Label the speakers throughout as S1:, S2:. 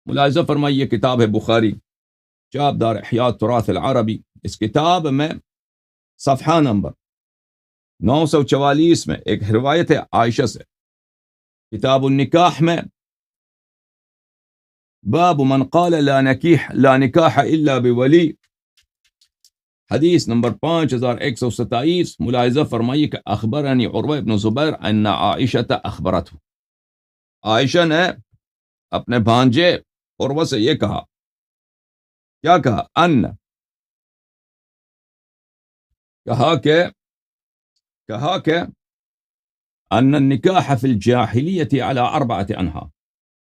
S1: ملاحظہ فرمائیے کتاب ہے بخاری چاپ دار احیاء تراث العربی، اس کتاب میں صفحہ نمبر 944 میں ایک روایت ہے عائشہ سے، کتاب النکاح میں باب من قال لا نکاح الا بولی، حدیث نمبر 5127، ملاحظہ فرمائیے کہ اخبرنی عروہ ابن زبیر ان عائشہ اخبرت، عائشہ نے اپنے بھانجے عروہ سے یہ کہا، کیا کہا؟ کہا کہ ان النکاح فی الجاہلیت علی 4 انحاء،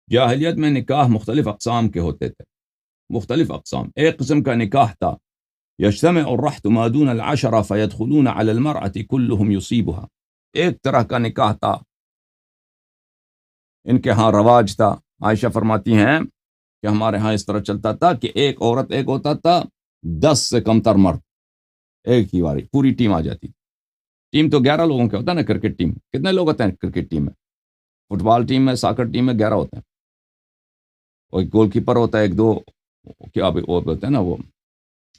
S1: جاہلیت میں نکاح مختلف اقسام کے ہوتے تھے، مختلف اقسام۔ ایک قسم کا نکاح تھا یجتمع الرحت ما دون 10 فيدخلون على المرأة كلهم يصيبها، ایک طرح کا نکاح تھا، ان کے ہاں رواج تھا۔ عائشہ فرماتی ہیں کہ ہمارے ہاں اس طرح چلتا تھا کہ ایک عورت ایک ہوتا تھا، 10 سے کم تر مرد، ایک ہی باری پوری ٹیم آ جاتی تھی۔ ٹیم تو 11 لوگوں کے ہوتا ہے نا، کرکٹ ٹیم کتنے لوگ ہوتے ہیں کرکٹ ٹیم میں؟ فٹ بال ٹیم میں، ساکر ٹیم میں 11 ہوتے ہیں، اور ایک گول کیپر ہوتا ہے، ایک دو کیا وہ ہوتے ہیں نا، وہ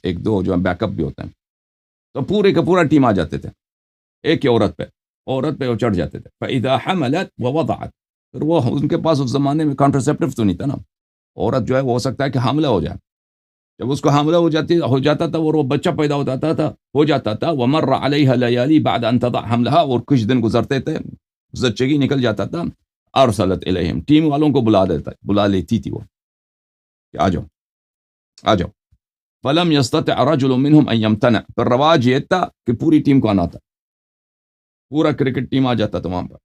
S1: ایک دو جو بیک اپ بھی ہوتے ہیں، تو پورے کا پورا ٹیم آ جاتے تھے ایک ہی عورت پہ وہ چڑھ جاتے تھے۔ فَإِذَا حَمَلَتْ وَوَضَعَتْ، پھر وہ ان کے پاس اس زمانے میں کانٹرسیپٹیو تو نہیں تھا نا، عورت جو ہے وہ ہو سکتا ہے کہ حاملہ ہو جائے، جب اس کو حاملہ ہو جاتا تھا اور وہ بچہ پیدا ہو جاتا تھا وَمَرَّ عَلَيْهَا لَيَالِي بَعْدَ أَن تَضَعْ حَمْلَهَا، اور کچھ دن گزرتے تھے، زچگی نکل جاتا تھا، ارسلت الیہم، ٹیم والوں کو بلا لیتی تھی وہ کہ آ جاؤ فلم یستطع رجل منهم ان یمتنع، پر رواج یہ تھا کہ پوری ٹیم کو آنا تھا، پورا کرکٹ ٹیم آ جاتا تھا وہاں پر،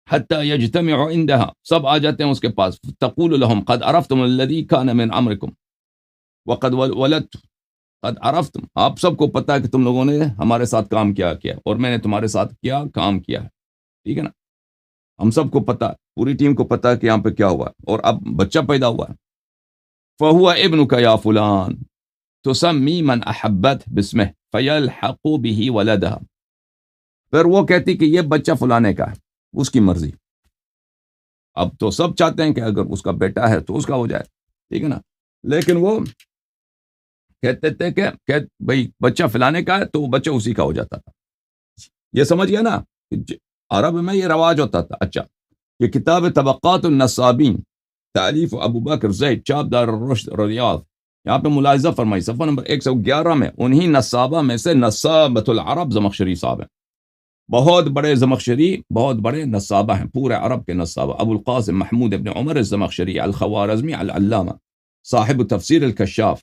S1: حتی یجتمع عندها، سب آ جاتے ہیں اس کے پاس، تقول لهم قد عرفتم الذي كان من امركم وقد ولدت، قد عرفتم، آپ سب کو پتا ہے کہ تم لوگوں نے ہمارے ساتھ کام کیا اور میں نے تمہارے ساتھ کام کیا ہے، ٹھیک ہے نا، ہم سب کو پتا، پوری ٹیم کو پتا کہ یہاں پہ کیا ہوا اور اب بچہ پیدا ہوا ہے۔ فَهُوَ ابْنُكَ يَا فُلَانَ تُسَمِّي مَنْ أَحَبَّتْ بِاسْمِهِ فَيَلْحَقُ بِهِ وَلَدَهَا، پھر وہ کہتی کہ یہ بچہ فلانے کا ہے، اس کی مرضی، اب تو سب چاہتے ہیں کہ اگر اس کا بیٹا ہے تو اس کا ہو جائے، ٹھیک ہے نا، لیکن وہ کہتے تھے کہ بھئی بچہ فلانے کا ہے تو وہ بچہ اسی کا ہو جاتا تھا، یہ سمجھ گیا نا، عرب میں یہ رواج ہوتا تھا۔ اچھا، یہ کتاب طبقات النصابین، تالیف ابو بکر زید، چاپ دار الرشد ریاض، یہاں پہ ملاحظہ فرمائی صفحہ نمبر 111 میں، انہی نصابہ میں سے نصابۃ العرب زمخشری صاحب ہیں، بہت بڑے زمخشری، بہت بڑے نصابہ ہیں، پورے عرب کے نصابہ، ابو القاسم محمود ابن عمر الزمخشری الخوارزمی العلامہ صاحب تفسیر الکشاف،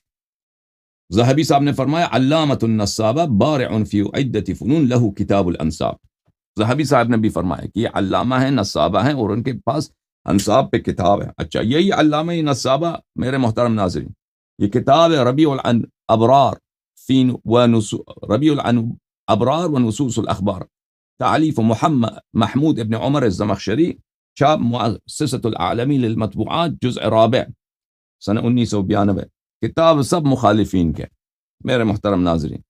S1: ذہبی صاحب نے فرمایا علامۃ النصابہ بارع فی عدۃ فنون لہ کتاب الانساب، ذہبی صاحب نے بھی فرمایا کہ یہ علامہ ہیں، نصابہ ہیں، اور ان کے پاس انصاب پہ کتاب ہے۔ اچھا، یہی علامہ نصابہ میرے محترم ناظرین، یہ کتاب ہے ربیع الابرار ربیع الابرار ونصوص الاخبار، تعلیف محمود ابن عمر الزمخشری، چاپ مؤسسۃ العالمی للمطبوعات، جزء رابع، سنہ 1992، کتاب سب مخالفین کے، میرے محترم ناظرین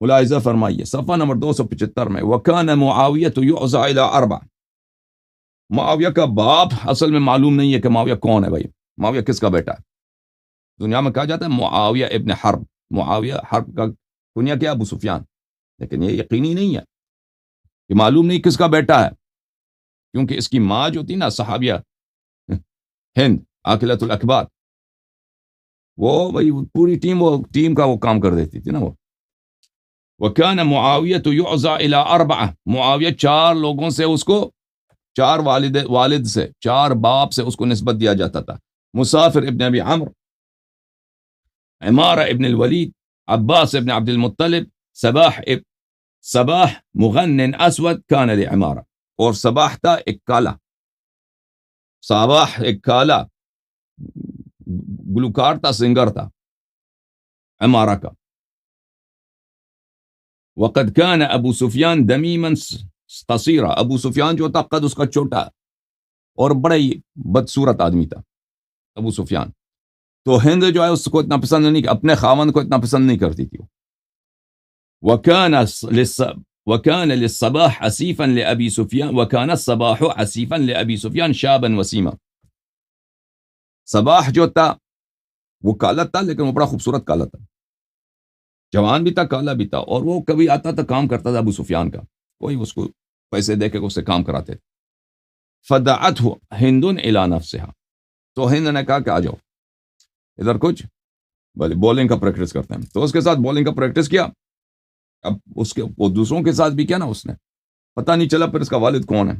S1: ملاحظہ فرمائیے صفحہ نمبر 275 میں، وَكَانَ مُعَاوِيَةُ يُعْزَى إِلَىٰ 4، معاویہ کا باپ اصل میں معلوم نہیں ہے کہ معاویہ کون ہے، بھائی معاویہ کس کا بیٹا ہے؟ دنیا میں کہا جاتا ہے معاویہ ابن حرب، معاویہ حرب کا کنیا کیا؟ ابو سفیان، لیکن یہ یقینی نہیں ہے، یہ معلوم نہیں کس کا بیٹا ہے، کیونکہ اس کی ماں جو تھی نا صحابیہ ہند عاقلۃ الاکباد، وہ بھائی پوری ٹیم کا وہ کام کر دیتی تھی نا وہ۔ وَكَانَ مُعَاوِيَةُ يُعْزَى إِلَىٰ 4، معاویہ 4 لوگوں سے، اس کو 4 والد سے، 4 باپ سے اس کو نسبت دیا جاتا تھا، مسافر ابن ابی عمرو، عمارہ ابن الولید، عباس ابن عبد المطلب، صباح مغنن اسود کان لعمارہ، اور صباح تھا ایک کالا، صباح ایک کالا گلوکار تھا، سنگر تھا عمارہ کا۔ وقد كان ابو سفیان دمیما قصیرا، ابو سفیان جو تھا قد اس کا چھوٹا اور بڑا ہی بدصورت آدمی تھا ابو سفیان، تو ہند جو ہے اس کو اتنا پسند نہیں، اپنے خاوند کو اتنا پسند نہیں کرتی تھی۔ وكان للصباح عسيفا لأبي سفيان، وكان الصباح عسيفا لأبي سفيان شابا وسيما، صباح جو تھا وہ کالا تھا، لیکن وہ بڑا خوبصورت کالا تھا، جوان بھی تھا، کالا بھی تھا، اور وہ کبھی آتا تھا، کام کرتا تھا ابو سفیان کا، کوئی اس کو پیسے دے کے اس سے کام کراتے تھے. فدعته ہند الی نفسها، تو ہند نے کہا کہ آ جاؤ ادھر کچھ بولنگ کا پریکٹس کرتے ہیں. تو اس کے ساتھ بولنگ کا پریکٹس کیا. اب اس کے وہ دوسروں کے ساتھ بھی کیا نا، اس نے پتہ نہیں چلا پھر اس کا والد کون ہے.